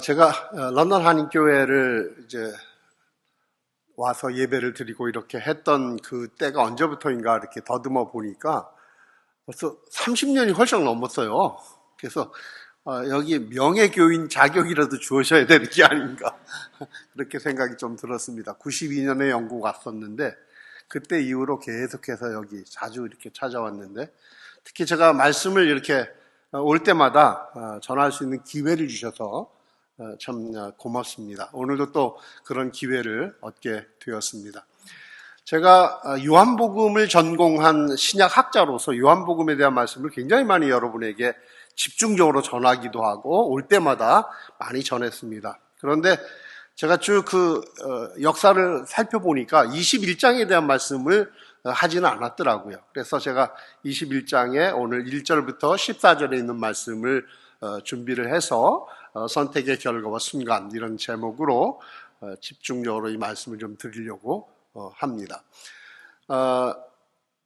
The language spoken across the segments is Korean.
제가 런던 한인교회를 이제 와서 예배를 드리고 이렇게 했던 그 때가 언제부터인가 이렇게 더듬어 보니까 벌써 30년이 훨씬 넘었어요. 그래서 여기 명예교인 자격이라도 주셔야 되는 게 아닌가 그렇게 생각이 좀 들었습니다. 92년에 영국 왔었는데 그때 이후로 계속해서 여기 자주 이렇게 찾아왔는데 특히 제가 말씀을 이렇게 올 때마다 전할 수 있는 기회를 주셔서 참 고맙습니다. 오늘도 또 그런 기회를 얻게 되었습니다. 제가 요한복음을 전공한 신약학자로서 요한복음에 대한 말씀을 굉장히 많이 여러분에게 집중적으로 전하기도 하고 올 때마다 많이 전했습니다. 그런데 제가 쭉 그 역사를 살펴보니까 21장에 대한 말씀을 하지는 않았더라고요. 그래서 제가 21장에 오늘 1절부터 14절에 있는 말씀을 준비를 해서 선택의 결과와 순간 이런 제목으로 집중적으로 이 말씀을 좀 드리려고 합니다.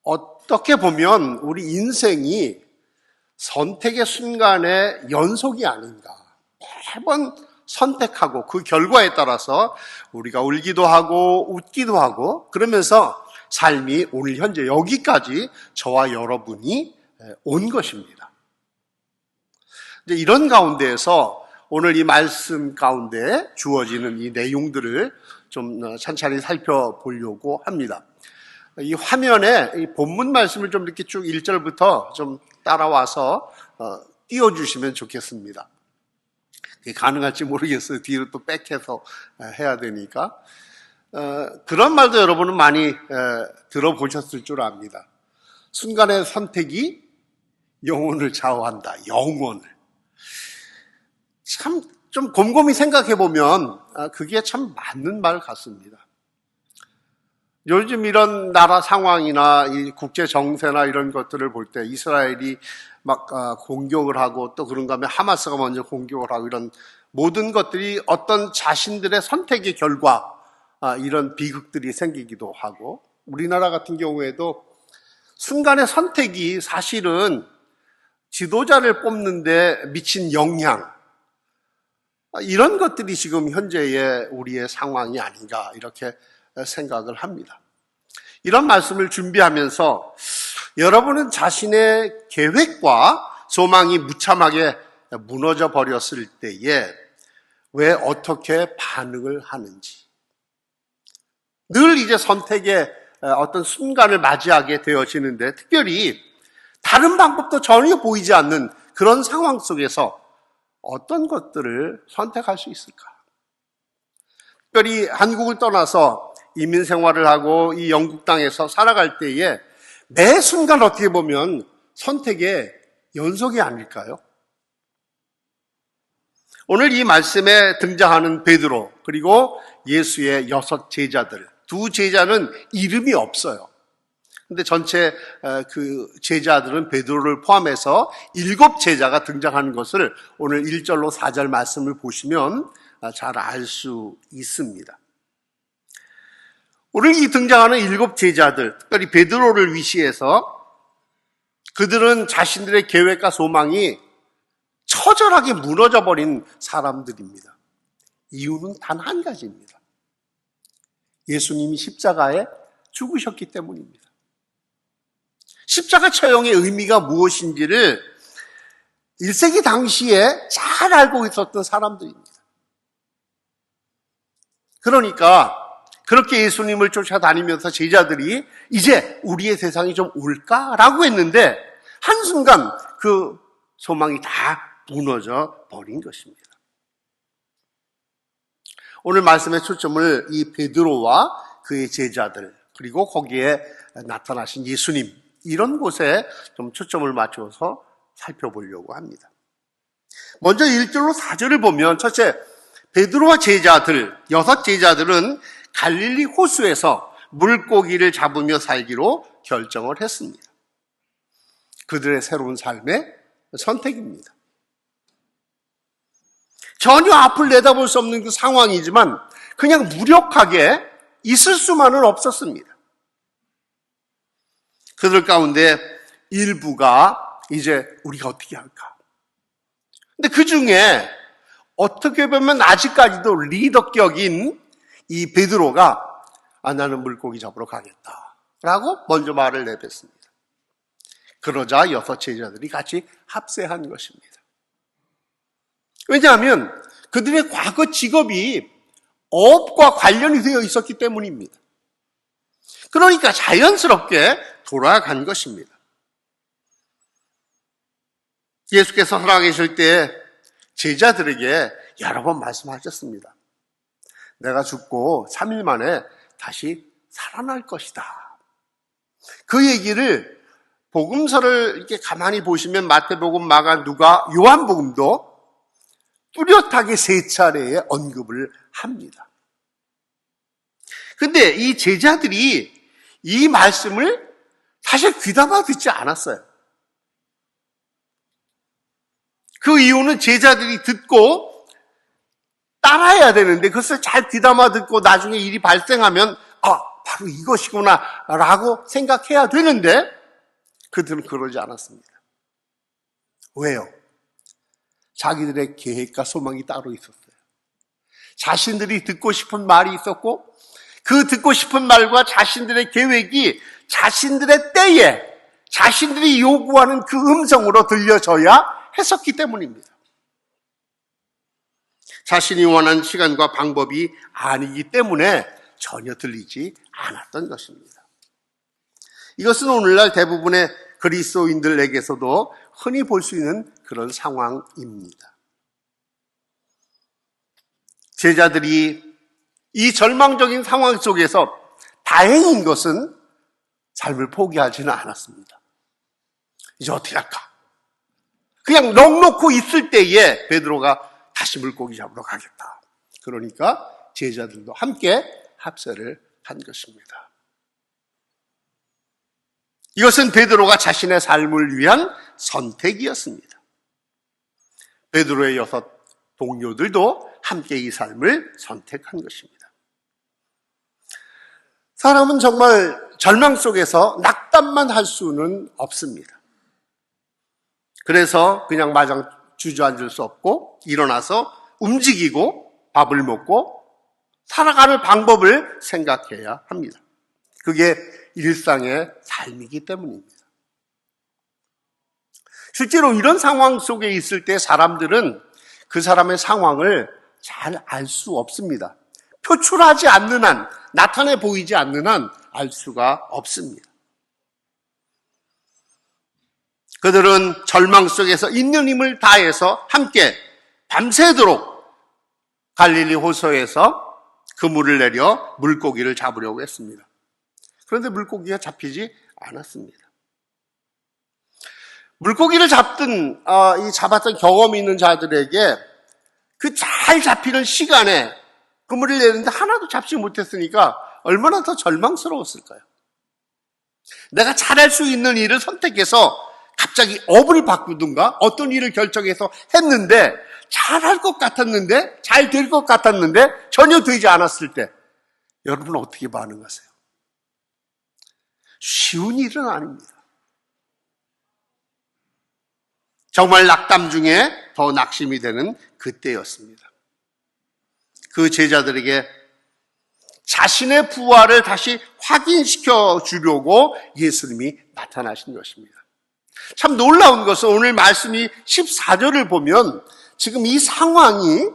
어떻게 보면 우리 인생이 선택의 순간의 연속이 아닌가. 매번 선택하고 그 결과에 따라서 우리가 울기도 하고 웃기도 하고 그러면서 삶이 오늘 현재 여기까지 저와 여러분이 온 것입니다. 이제 이런 가운데에서 오늘 이 말씀 가운데 주어지는 이 내용들을 좀 찬찬히 살펴보려고 합니다. 이 화면에 이 본문 말씀을 좀 이렇게 쭉 1절부터 좀 따라와서 띄워주시면 좋겠습니다. 가능할지 모르겠어요. 뒤로 또 백해서 해야 되니까. 그런 말도 여러분은 많이 들어보셨을 줄 압니다. 순간의 선택이 영혼을 좌우한다. 영혼을. 참 좀 곰곰이 생각해 보면 그게 참 맞는 말 같습니다. 요즘 이런 나라 상황이나 이 국제 정세나 이런 것들을 볼 때 이스라엘이 막 공격을 하고 또 그런가 하면 하마스가 먼저 공격을 하고 이런 모든 것들이 어떤 자신들의 선택의 결과 이런 비극들이 생기기도 하고 우리나라 같은 경우에도 순간의 선택이 사실은 지도자를 뽑는데 미친 영향 이런 것들이 지금 현재의 우리의 상황이 아닌가 이렇게 생각을 합니다. 이런 말씀을 준비하면서 여러분은 자신의 계획과 소망이 무참하게 무너져 버렸을 때에 왜 어떻게 반응을 하는지 늘 이제 선택의 어떤 순간을 맞이하게 되어지는데 특별히 다른 방법도 전혀 보이지 않는 그런 상황 속에서 어떤 것들을 선택할 수 있을까? 특별히 한국을 떠나서 이민 생활을 하고 이 영국 땅에서 살아갈 때에 매 순간 어떻게 보면 선택의 연속이 아닐까요? 오늘 이 말씀에 등장하는 베드로 그리고 예수의 6 제자들 두 제자는 이름이 없어요. 근데 전체 그 제자들은 베드로를 포함해서 7 제자가 등장하는 것을 오늘 1절로 4절 말씀을 보시면 잘 알 수 있습니다. 오늘 이 등장하는 7 제자들, 특별히 베드로를 위시해서 그들은 자신들의 계획과 소망이 처절하게 무너져버린 사람들입니다. 이유는 단 한 가지입니다. 예수님이 십자가에 죽으셨기 때문입니다. 십자가 처형의 의미가 무엇인지를 1세기 당시에 잘 알고 있었던 사람들입니다. 그러니까 그렇게 예수님을 쫓아다니면서 제자들이 이제 우리의 세상이 좀 올까라고 했는데 한순간 그 소망이 다 무너져 버린 것입니다. 오늘 말씀의 초점을 이 베드로와 그의 제자들 그리고 거기에 나타나신 예수님 이런 곳에 좀 초점을 맞춰서 살펴보려고 합니다. 먼저 1절로 4절을 보면 첫째 베드로와 제자들 6 제자들은 갈릴리 호수에서 물고기를 잡으며 살기로 결정을 했습니다. 그들의 새로운 삶의 선택입니다. 전혀 앞을 내다볼 수 없는 그 상황이지만 그냥 무력하게 있을 수만은 없었습니다. 그들 가운데 일부가 이제 우리가 어떻게 할까? 근데 그 중에 어떻게 보면 아직까지도 리더격인 이 베드로가 나는 물고기 잡으러 가겠다라고 먼저 말을 내뱉습니다. 그러자 여섯 제자들이 같이 합세한 것입니다. 왜냐하면 그들의 과거 직업이 어업과 관련이 되어 있었기 때문입니다. 그러니까 자연스럽게 돌아간 것입니다. 예수께서 살아계실 때 제자들에게 여러 번 말씀하셨습니다. 내가 죽고 3일 만에 다시 살아날 것이다. 그 얘기를 복음서를 이렇게 가만히 보시면 마태복음, 마가, 누가, 요한복음도 뚜렷하게 3차례의 언급을 합니다. 근데 이 제자들이 이 말씀을 사실 귀담아 듣지 않았어요. 그 이유는 제자들이 듣고 따라해야 되는데 그것을 잘 귀담아 듣고 나중에 일이 발생하면 바로 이것이구나 라고 생각해야 되는데 그들은 그러지 않았습니다. 왜요? 자기들의 계획과 소망이 따로 있었어요. 자신들이 듣고 싶은 말이 있었고 그 듣고 싶은 말과 자신들의 계획이 자신들의 때에 자신들이 요구하는 그 음성으로 들려져야 했었기 때문입니다. 자신이 원하는 시간과 방법이 아니기 때문에 전혀 들리지 않았던 것입니다. 이것은 오늘날 대부분의 그리스도인들에게서도 흔히 볼 수 있는 그런 상황입니다. 제자들이 이 절망적인 상황 속에서 다행인 것은 삶을 포기하지는 않았습니다. 이제 어떻게 할까? 그냥 넋놓고 있을 때에 베드로가 다시 물고기 잡으러 가겠다. 그러니까 제자들도 함께 합세를 한 것입니다. 이것은 베드로가 자신의 삶을 위한 선택이었습니다. 베드로의 6 동료들도 함께 이 삶을 선택한 것입니다. 사람은 정말 절망 속에서 낙담만 할 수는 없습니다. 그래서 그냥 마냥 주저앉을 수 없고 일어나서 움직이고 밥을 먹고 살아가는 방법을 생각해야 합니다. 그게 일상의 삶이기 때문입니다. 실제로 이런 상황 속에 있을 때 사람들은 그 사람의 상황을 잘 알 수 없습니다. 표출하지 않는 한, 나타내 보이지 않는 한 알 수가 없습니다. 그들은 절망 속에서 있는 힘을 다해서 함께 밤새도록 갈릴리 호수에서 그물을 내려 물고기를 잡으려고 했습니다. 그런데 물고기가 잡히지 않았습니다. 물고기를 잡았던 경험이 있는 자들에게 그 잘 잡히는 시간에 그물을 내는데 하나도 잡지 못했으니까 얼마나 더 절망스러웠을까요? 내가 잘할 수 있는 일을 선택해서 갑자기 업을 바꾸든가 어떤 일을 결정해서 했는데 잘할 것 같았는데 잘 될 것 같았는데 전혀 되지 않았을 때 여러분 어떻게 반응하세요? 쉬운 일은 아닙니다. 정말 낙담 중에 더 낙심이 되는 그때였습니다. 그 제자들에게 자신의 부활을 다시 확인시켜 주려고 예수님이 나타나신 것입니다. 참 놀라운 것은 오늘 말씀이 14절을 보면 지금 이 상황이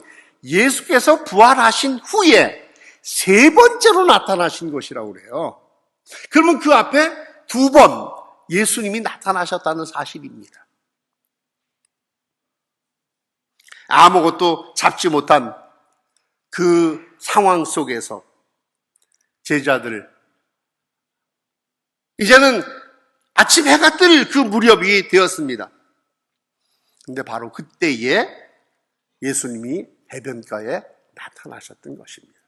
예수께서 부활하신 후에 3번째로 나타나신 것이라고 그래요. 그러면 그 앞에 2번 예수님이 나타나셨다는 사실입니다. 아무것도 잡지 못한 그 상황 속에서 제자들, 이제는 아침 해가 뜰 그 무렵이 되었습니다. 근데 바로 그때에 예수님이 해변가에 나타나셨던 것입니다.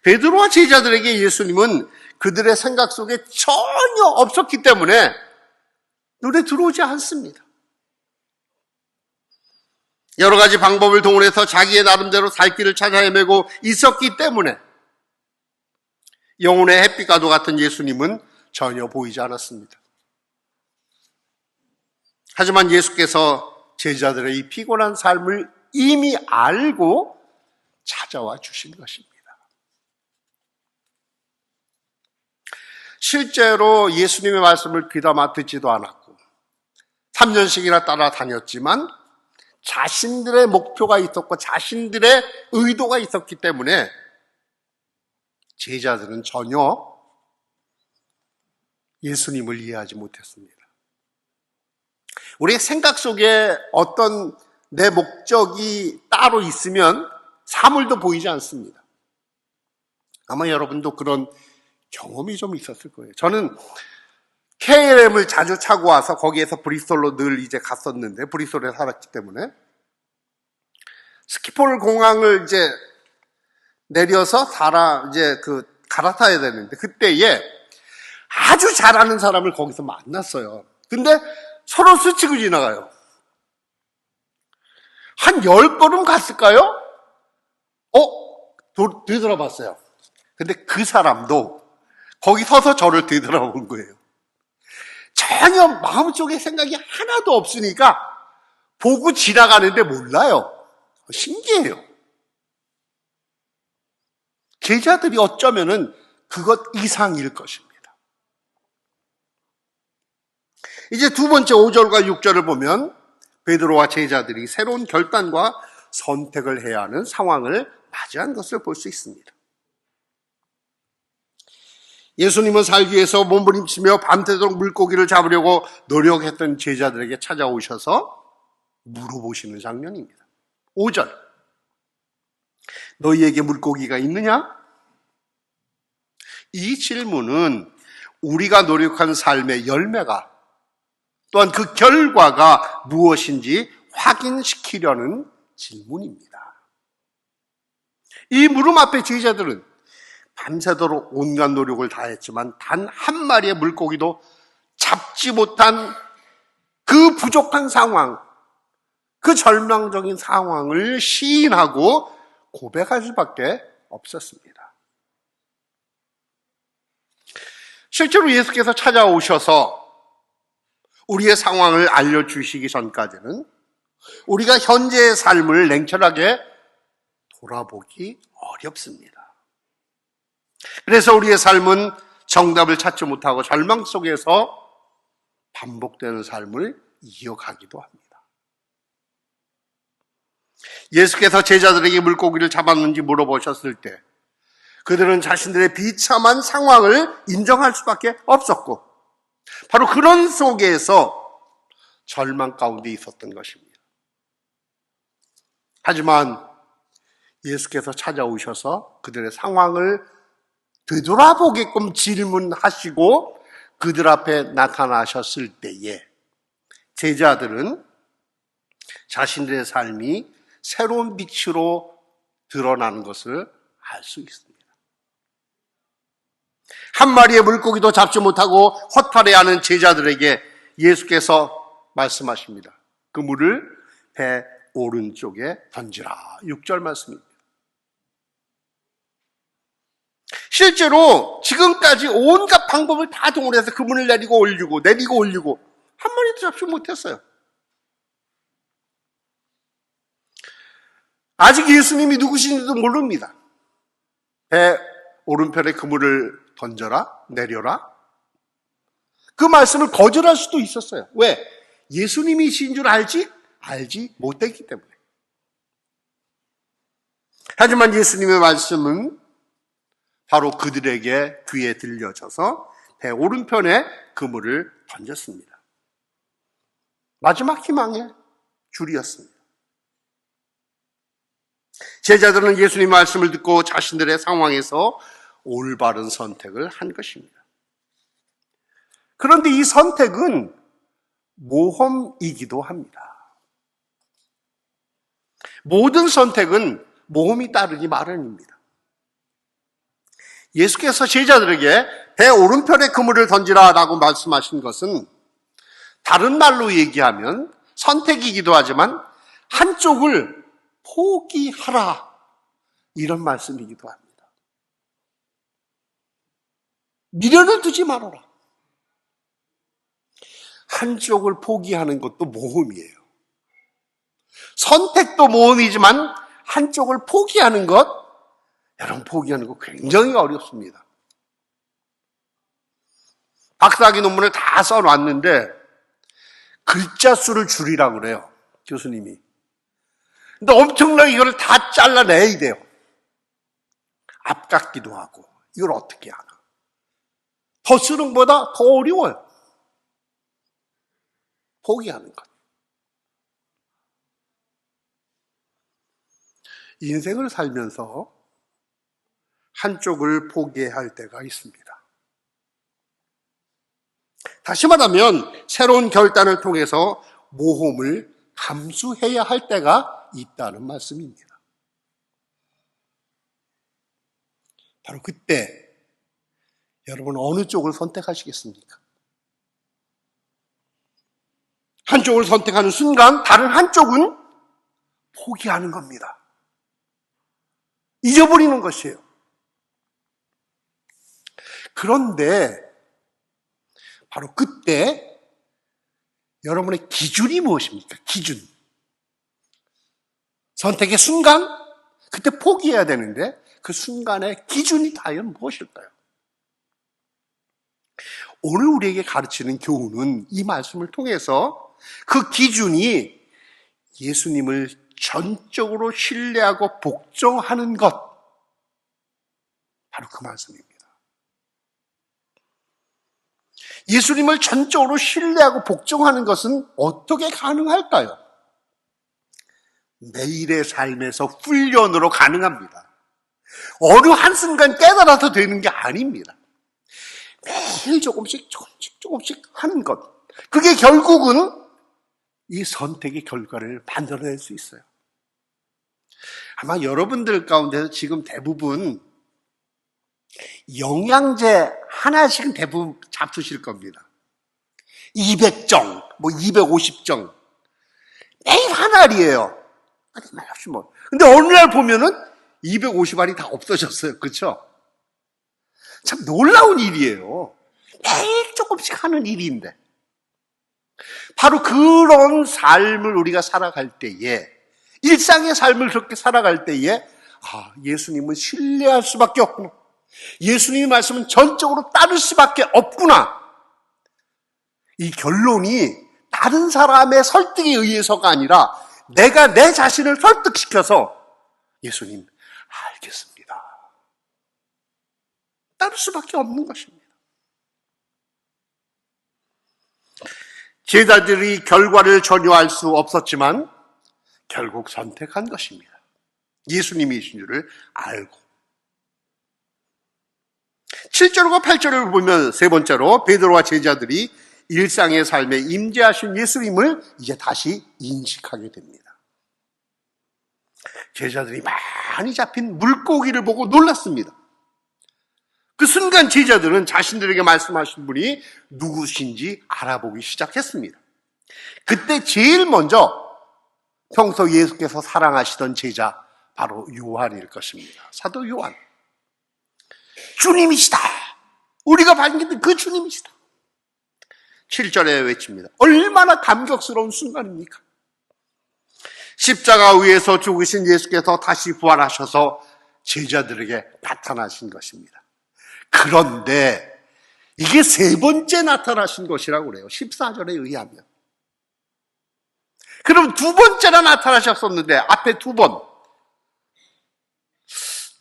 베드로와 제자들에게 예수님은 그들의 생각 속에 전혀 없었기 때문에 눈에 들어오지 않습니다. 여러 가지 방법을 동원해서 자기의 나름대로 살 길을 찾아 헤매고 있었기 때문에 영혼의 햇빛과도 같은 예수님은 전혀 보이지 않았습니다. 하지만 예수께서 제자들의 이 피곤한 삶을 이미 알고 찾아와 주신 것입니다. 실제로 예수님의 말씀을 귀담아 듣지도 않았고 3년씩이나 따라다녔지만 자신들의 목표가 있었고 자신들의 의도가 있었기 때문에 제자들은 전혀 예수님을 이해하지 못했습니다. 우리의 생각 속에 어떤 내 목적이 따로 있으면 사물도 보이지 않습니다. 아마 여러분도 그런 경험이 좀 있었을 거예요. 저는 KLM을 자주 타고 와서 거기에서 브리스톨로 늘 이제 갔었는데, 브리스톨에 살았기 때문에 스키폴 공항을 이제 내려서 갈아타야 되는데, 그때에 아주 잘하는 사람을 거기서 만났어요. 근데 서로 스치고 지나가요. 한 10걸음 갔을까요? 되돌아봤어요. 근데 그 사람도 거기 서서 저를 되돌아본 거예요. 전혀 마음속에 생각이 하나도 없으니까 보고 지나가는데 몰라요. 신기해요. 제자들이 어쩌면은 그것 이상일 것입니다. 이제 두 번째 5절과 6절을 보면 베드로와 제자들이 새로운 결단과 선택을 해야 하는 상황을 맞이한 것을 볼 수 있습니다. 예수님은 살기 위해서 몸부림치며 밤새도록 물고기를 잡으려고 노력했던 제자들에게 찾아오셔서 물어보시는 장면입니다. 5절. 너희에게 물고기가 있느냐? 이 질문은 우리가 노력한 삶의 열매가 또한 그 결과가 무엇인지 확인시키려는 질문입니다. 이 물음 앞에 제자들은 밤새도록 온갖 노력을 다했지만 단 한 마리의 물고기도 잡지 못한 그 부족한 상황, 그 절망적인 상황을 시인하고 고백할 수밖에 없었습니다. 실제로 예수께서 찾아오셔서 우리의 상황을 알려주시기 전까지는 우리가 현재의 삶을 냉철하게 돌아보기 어렵습니다. 그래서 우리의 삶은 정답을 찾지 못하고 절망 속에서 반복되는 삶을 이어가기도 합니다. 예수께서 제자들에게 물고기를 잡았는지 물어보셨을 때 그들은 자신들의 비참한 상황을 인정할 수밖에 없었고 바로 그런 속에서 절망 가운데 있었던 것입니다. 하지만 예수께서 찾아오셔서 그들의 상황을 되돌아보게끔 질문하시고 그들 앞에 나타나셨을 때에 제자들은 자신들의 삶이 새로운 빛으로 드러나는 것을 알 수 있습니다. 한 마리의 물고기도 잡지 못하고 허탈해하는 제자들에게 예수께서 말씀하십니다. 그물을 배 오른쪽에 던지라. 6절 말씀입니다. 실제로 지금까지 온갖 방법을 다 동원해서 그물을 내리고 올리고 한 마리도 잡지 못했어요. 아직 예수님이 누구신지도 모릅니다. 배 오른편에 그물을 던져라, 내려라. 그 말씀을 거절할 수도 있었어요. 왜? 예수님이신 줄 알지 못했기 때문에. 하지만 예수님의 말씀은 바로 그들에게 귀에 들려져서 배 오른편에 그물을 던졌습니다. 마지막 희망의 줄이었습니다. 제자들은 예수님의 말씀을 듣고 자신들의 상황에서 올바른 선택을 한 것입니다. 그런데 이 선택은 모험이기도 합니다. 모든 선택은 모험이 따르기 마련입니다. 예수께서 제자들에게 배 오른편에 그물을 던지라라고 말씀하신 것은 다른 말로 얘기하면 선택이기도 하지만 한쪽을 포기하라 이런 말씀이기도 합니다. 미련을 두지 말아라. 한쪽을 포기하는 것도 모험이에요. 선택도 모험이지만 한쪽을 포기하는 것, 여러분 포기하는 거 굉장히 어렵습니다. 박사학위 논문을 다 써놨는데 글자 수를 줄이라고 그래요, 교수님이. 근데 엄청나게 이걸 다 잘라내야 돼요. 아깝기도 하고 이걸 어떻게 하나. 더 쓰는 것보다 더 어려워요. 포기하는 것. 인생을 살면서 한쪽을 포기해야 할 때가 있습니다. 다시 말하면 새로운 결단을 통해서 모험을 감수해야 할 때가 있다는 말씀입니다. 바로 그때 여러분 어느 쪽을 선택하시겠습니까? 한쪽을 선택하는 순간 다른 한쪽은 포기하는 겁니다. 잊어버리는 것이에요. 그런데 바로 그때 여러분의 기준이 무엇입니까? 기준. 선택의 순간, 그때 포기해야 되는데 그 순간의 기준이 과연 무엇일까요? 오늘 우리에게 가르치는 교훈은 이 말씀을 통해서 그 기준이 예수님을 전적으로 신뢰하고 복종하는 것, 바로 그 말씀입니다. 예수님을 전적으로 신뢰하고 복종하는 것은 어떻게 가능할까요? 매일의 삶에서 훈련으로 가능합니다. 어느 한순간 깨달아서 되는 게 아닙니다. 매일 조금씩 하는 것. 그게 결국은 이 선택의 결과를 만들어낼 수 있어요. 아마 여러분들 가운데서 지금 대부분 영양제 하나씩은 대부분 잡수실 겁니다. 200정, 250정. 매일 한 알이에요. 근데 어느 날 보면은 250알이 다 없어졌어요. 그렇죠? 참 놀라운 일이에요. 매일 조금씩 하는 일인데. 바로 그런 삶을 우리가 살아갈 때에, 일상의 삶을 그렇게 살아갈 때에, 예수님은 신뢰할 수밖에 없구나. 예수님의 말씀은 전적으로 따를 수밖에 없구나. 이 결론이 다른 사람의 설득에 의해서가 아니라 내가 내 자신을 설득시켜서 예수님, 알겠습니다. 따를 수밖에 없는 것입니다. 제자들이 결과를 전혀 알 수 없었지만 결국 선택한 것입니다. 예수님이신 줄을 알고. 7절과 8절을 보면 세 번째로 베드로와 제자들이 일상의 삶에 임재하신 예수님을 이제 다시 인식하게 됩니다. 제자들이 많이 잡힌 물고기를 보고 놀랐습니다. 그 순간 제자들은 자신들에게 말씀하신 분이 누구신지 알아보기 시작했습니다. 그때 제일 먼저 평소 예수께서 사랑하시던 제자, 바로 요한일 것입니다. 사도 요한. 주님이시다. 우리가 발견된 그 주님이시다. 7절에 외칩니다. 얼마나 감격스러운 순간입니까? 십자가 위에서 죽으신 예수께서 다시 부활하셔서 제자들에게 나타나신 것입니다. 그런데 이게 세 번째 나타나신 것이라고 그래요. 14절에 의하면. 그럼 두 번째나 나타나셨었는데 앞에 두 번.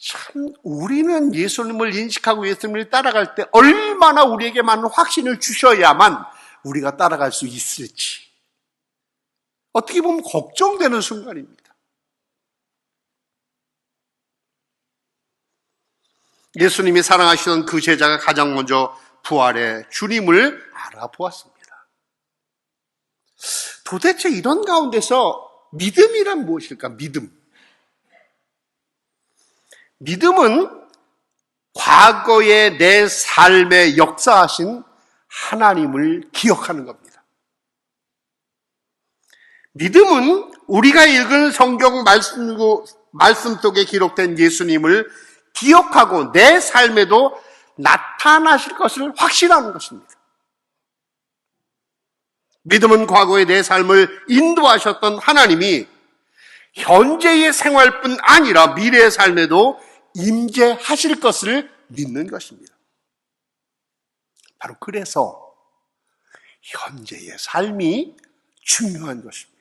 참 우리는 예수님을 인식하고 예수님을 따라갈 때 얼마나 우리에게 많은 확신을 주셔야만 우리가 따라갈 수 있을지. 어떻게 보면 걱정되는 순간입니다. 예수님이 사랑하시던 그 제자가 가장 먼저 부활의 주님을 알아보았습니다. 도대체 이런 가운데서 믿음이란 무엇일까? 믿음은 과거의 내 삶에 역사하신 하나님을 기억하는 겁니다. 믿음은 우리가 읽은 성경 말씀 속에 기록된 예수님을 기억하고 내 삶에도 나타나실 것을 확신하는 것입니다. 믿음은 과거의 내 삶을 인도하셨던 하나님이 현재의 생활뿐 아니라 미래의 삶에도 임재하실 것을 믿는 것입니다. 바로 그래서 현재의 삶이 중요한 것입니다.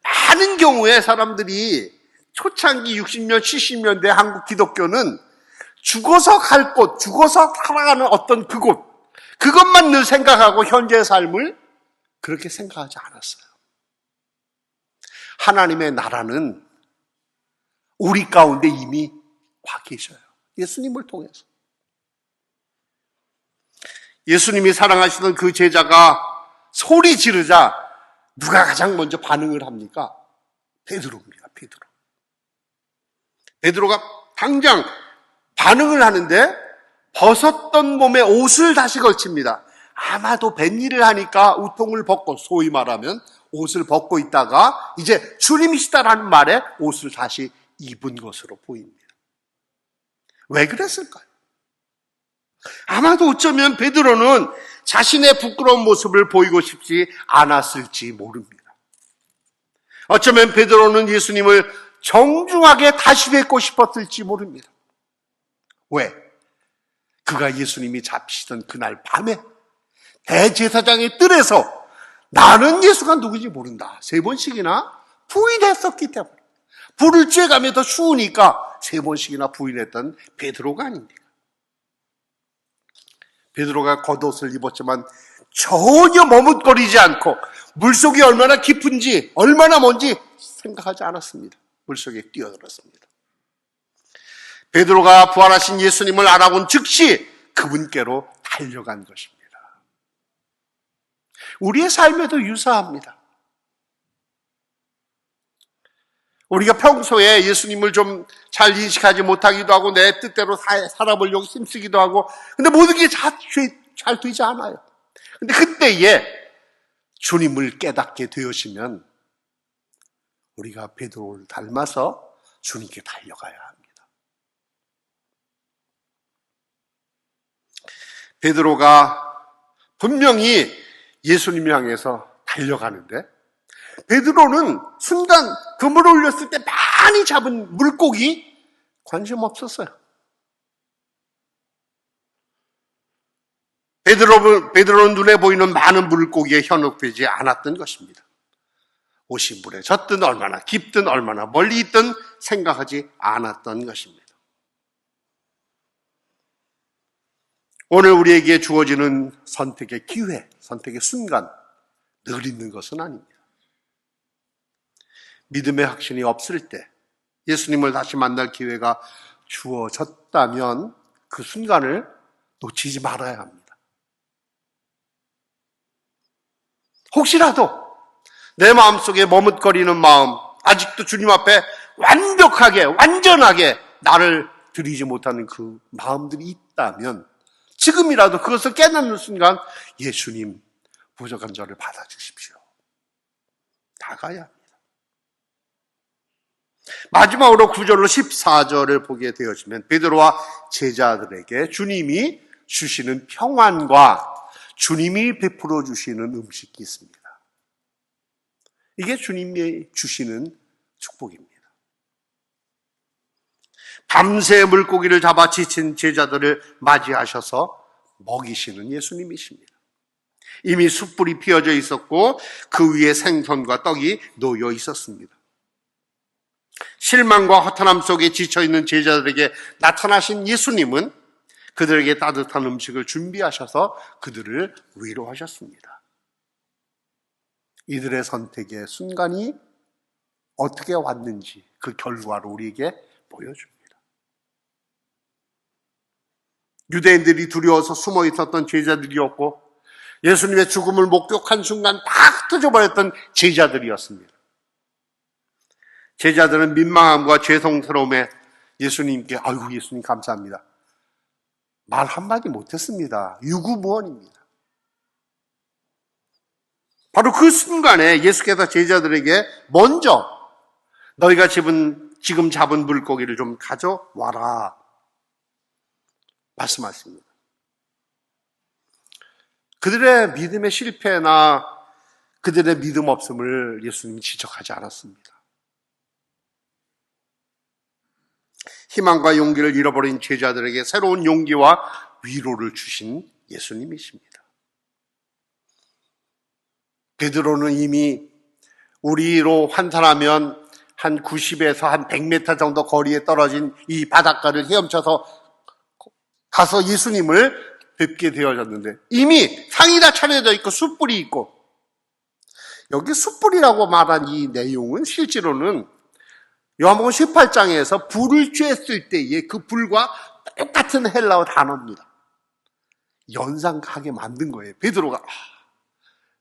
많은 경우에 사람들이 초창기 60년, 70년대 한국 기독교는 죽어서 갈 곳, 죽어서 살아가는 어떤 그곳, 그것만 늘 생각하고 현재의 삶을 그렇게 생각하지 않았어요. 하나님의 나라는 우리 가운데 이미 와 계셔요. 예수님을 통해서. 예수님이 사랑하시던 그 제자가 소리 지르자 누가 가장 먼저 반응을 합니까? 베드로입니다. 베드로가 당장 반응을 하는데 벗었던 몸에 옷을 다시 걸칩니다. 아마도 뱃일을 하니까 우통을 벗고, 소위 말하면 옷을 벗고 있다가 이제 주님이시다라는 말에 옷을 다시 입은 것으로 보입니다. 왜 그랬을까요? 아마도 어쩌면 베드로는 자신의 부끄러운 모습을 보이고 싶지 않았을지 모릅니다. 어쩌면 베드로는 예수님을 정중하게 다시 뵙고 싶었을지 모릅니다. 왜? 그가 예수님이 잡히시던 그날 밤에 대제사장의 뜰에서 나는 예수가 누구인지 모른다 3번씩이나 부인했었기 때문에, 불을 쬐가며 더 추우니까 3번씩이나 부인했던 베드로가 아닙니까? 베드로가 겉옷을 입었지만 전혀 머뭇거리지 않고 물속이 얼마나 깊은지 얼마나 먼지 생각하지 않았습니다. 물속에 뛰어들었습니다. 베드로가 부활하신 예수님을 알아본 즉시 그분께로 달려간 것입니다. 우리의 삶에도 유사합니다. 우리가 평소에 예수님을 좀 잘 인식하지 못하기도 하고 내 뜻대로 살아보려고 힘쓰기도 하고, 근데 모든 게 잘 되지 않아요. 근데 그때에 주님을 깨닫게 되어지면 우리가 베드로를 닮아서 주님께 달려가야 합니다. 베드로가 분명히 예수님을 향해서 달려가는데 베드로는 순간 그물을 올렸을 때 많이 잡은 물고기 관심 없었어요. 베드로는 눈에 보이는 많은 물고기에 현혹되지 않았던 것입니다. 옷이 물에 젖든 얼마나 깊든 얼마나 멀리 있든 생각하지 않았던 것입니다. 오늘 우리에게 주어지는 선택의 기회, 선택의 순간 늘 있는 것은 아닙니다. 믿음의 확신이 없을 때 예수님을 다시 만날 기회가 주어졌다면 그 순간을 놓치지 말아야 합니다. 혹시라도 내 마음속에 머뭇거리는 마음, 아직도 주님 앞에 완벽하게, 완전하게 나를 드리지 못하는 그 마음들이 있다면 지금이라도 그것을 깨닫는 순간 예수님, 부족한 저를 받아주십시오. 나가야 합니다. 마지막으로 9절로 14절을 보게 되어지면 베드로와 제자들에게 주님이 주시는 평안과 주님이 베풀어 주시는 음식이 있습니다. 이게 주님이 주시는 축복입니다. 밤새 물고기를 잡아 지친 제자들을 맞이하셔서 먹이시는 예수님이십니다. 이미 숯불이 피어져 있었고 그 위에 생선과 떡이 놓여 있었습니다. 실망과 허탄함 속에 지쳐있는 제자들에게 나타나신 예수님은 그들에게 따뜻한 음식을 준비하셔서 그들을 위로하셨습니다. 이들의 선택의 순간이 어떻게 왔는지 그 결과를 우리에게 보여줍니다. 유대인들이 두려워서 숨어 있었던 제자들이었고 예수님의 죽음을 목격한 순간 다 흩어져버렸던 제자들이었습니다. 제자들은 민망함과 죄송스러움에 예수님께 아이고 예수님 감사합니다. 말 한마디 못했습니다. 유구무원입니다. 바로 그 순간에 예수께서 제자들에게 먼저 너희가 지금 잡은 물고기를 좀 가져와라 말씀하십니다. 그들의 믿음의 실패나 그들의 믿음 없음을 예수님이 지적하지 않았습니다. 희망과 용기를 잃어버린 제자들에게 새로운 용기와 위로를 주신 예수님이십니다. 베드로는 이미 우리로 환산하면 한 90에서 한 100m 정도 거리에 떨어진 이 바닷가를 헤엄쳐서 가서 예수님을 뵙게 되어졌는데 이미 상이 다 차려져 있고 숯불이 있고, 여기 숯불이라고 말한 이 내용은 실제로는 요한복음 18장에서 불을 쬐었을 때의 그 불과 똑같은 헬라어 단어입니다. 연상하게 만든 거예요. 베드로가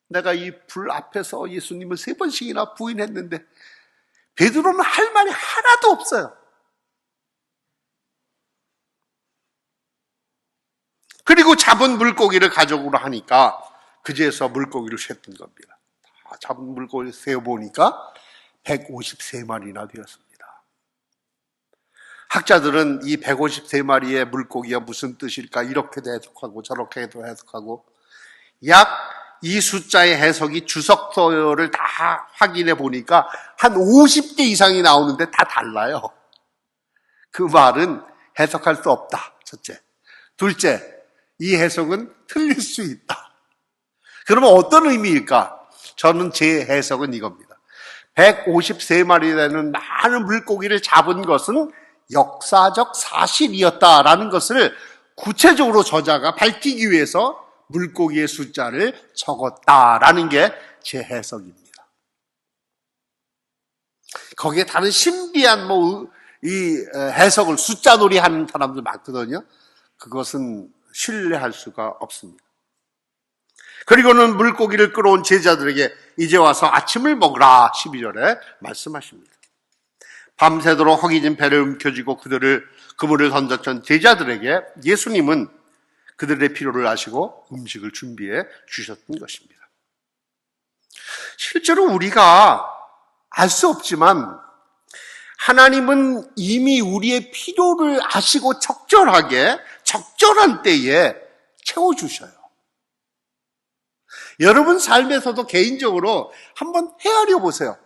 내가 이 불 앞에서 예수님을 3번씩이나 부인했는데, 베드로는 할 말이 하나도 없어요. 그리고 잡은 물고기를 가져오라 하니까 그제서 물고기를 셌던 겁니다. 다 잡은 물고기를 세어보니까 153마리나 되었습니다. 학자들은 이 153마리의 물고기가 무슨 뜻일까 이렇게도 해석하고 저렇게도 해석하고, 약 이 숫자의 해석이 주석서를 다 확인해 보니까 한 50개 이상이 나오는데 다 달라요. 그 말은 해석할 수 없다, 첫째. 둘째, 이 해석은 틀릴 수 있다. 그러면 어떤 의미일까? 저는 제 해석은 이겁니다. 153마리 되는 많은 물고기를 잡은 것은 역사적 사실이었다라는 것을 구체적으로 저자가 밝히기 위해서 물고기의 숫자를 적었다라는 게 제 해석입니다. 거기에 다른 신비한 이 해석을 숫자놀이 하는 사람들 많거든요. 그것은 신뢰할 수가 없습니다. 그리고는 물고기를 끌어온 제자들에게 이제 와서 아침을 먹으라 12절에 말씀하십니다. 밤새도록 허기진 배를 움켜쥐고 그물을 던졌던 제자들에게 예수님은 그들의 필요를 아시고 음식을 준비해 주셨던 것입니다. 실제로 우리가 알 수 없지만 하나님은 이미 우리의 필요를 아시고 적절한 때에 채워주셔요. 여러분 삶에서도 개인적으로 한번 헤아려 보세요.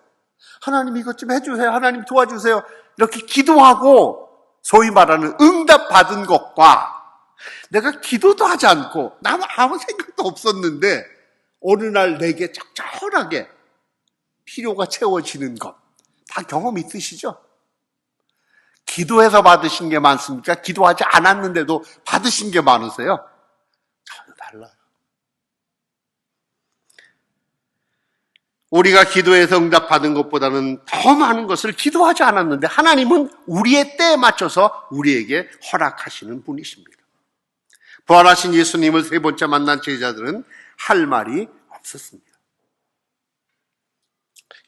하나님 이것 좀 해주세요. 하나님 도와주세요. 이렇게 기도하고 소위 말하는 응답 받은 것과 내가 기도도 하지 않고 나는 아무 생각도 없었는데 어느 날 내게 적절하게 필요가 채워지는 것, 다 경험 있으시죠? 기도해서 받으신 게 많습니까? 기도하지 않았는데도 받으신 게 많으세요? 전혀 달라요. 우리가 기도해서 응답받은 것보다는 더 많은 것을 기도하지 않았는데 하나님은 우리의 때에 맞춰서 우리에게 허락하시는 분이십니다. 부활하신 예수님을 3번째 만난 제자들은 할 말이 없었습니다.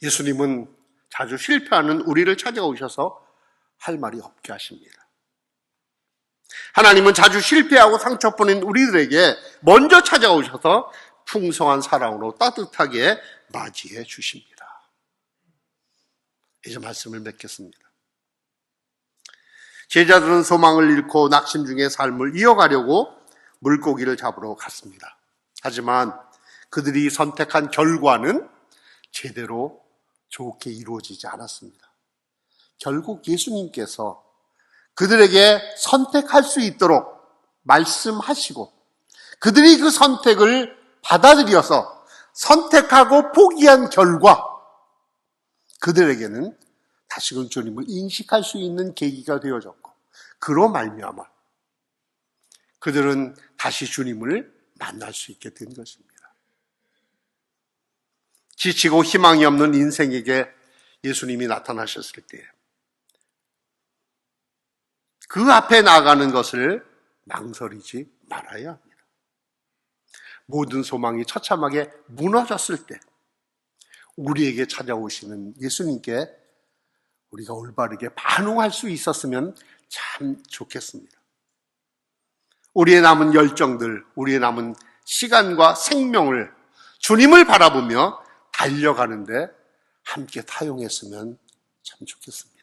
예수님은 자주 실패하는 우리를 찾아오셔서 할 말이 없게 하십니다. 하나님은 자주 실패하고 상처뿐인 우리들에게 먼저 찾아오셔서 풍성한 사랑으로 따뜻하게 맞이해 주십니다. 이제 말씀을 맺겠습니다. 제자들은 소망을 잃고 낙심 중에 삶을 이어가려고 물고기를 잡으러 갔습니다. 하지만 그들이 선택한 결과는 제대로 좋게 이루어지지 않았습니다. 결국 예수님께서 그들에게 선택할 수 있도록 말씀하시고 그들이 그 선택을 받아들여서 선택하고 포기한 결과 그들에게는 다시금 주님을 인식할 수 있는 계기가 되어졌고 그로 말미암아 그들은 다시 주님을 만날 수 있게 된 것입니다. 지치고 희망이 없는 인생에게 예수님이 나타나셨을 때 그 앞에 나가는 것을 망설이지 말아야 합니다. 모든 소망이 처참하게 무너졌을 때 우리에게 찾아오시는 예수님께 우리가 올바르게 반응할 수 있었으면 참 좋겠습니다. 우리의 남은 열정들, 우리의 남은 시간과 생명을 주님을 바라보며 달려가는데 함께 사용했으면 참 좋겠습니다.